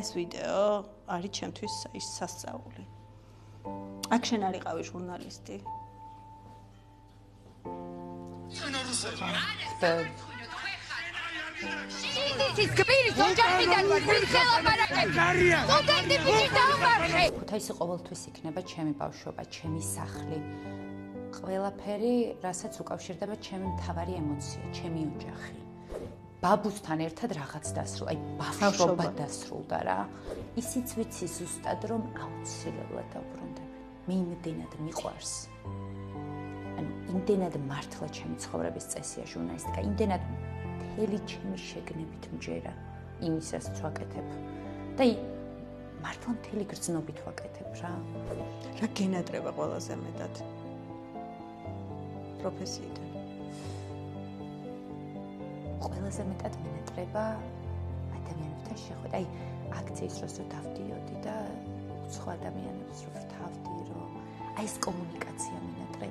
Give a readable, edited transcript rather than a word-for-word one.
ეს ვიდეო არის ჩემთვის ის სასწაული. აქ შენ არ იყავი ჟურნალისტი. ქუთაისი ყოველთვის იქნება ჩემი ბავშვობა, ჩემი სახლი. ყველაფერი, რასაც უკავშირდება ჩემი მთავარი ემოცია, ჩემი ოჯახი. ბაბუსთან ერთად რაღაც დასრულდა, აი ბავშვობა დასრულდა რა. ისიც ვიცი ზუსტად რომ აუცილებლად დავბრუნდები. მე იმდენად მიყვარს. ანუ იმდენად მართლა ჩემი ცხოვრების წესია ჟურნალისტიკა, იმდენად მთელი ჩემი შეგნებით მჯერა იმისაც ვაკეთებ. და მართლა მთელი გრძნობით ვაკეთებ რა. რა გენატრება ყველაზე მეტად პროფესიიდან? ყველაზე მეტად მინატრება ადამიანებთან შეხვედრა. აი აქციის დროს რომ დავდიოდი და სხვა ადამიანებს რომ ვთავდი, რომ აი ეს კომუნიკაცია მინატრება.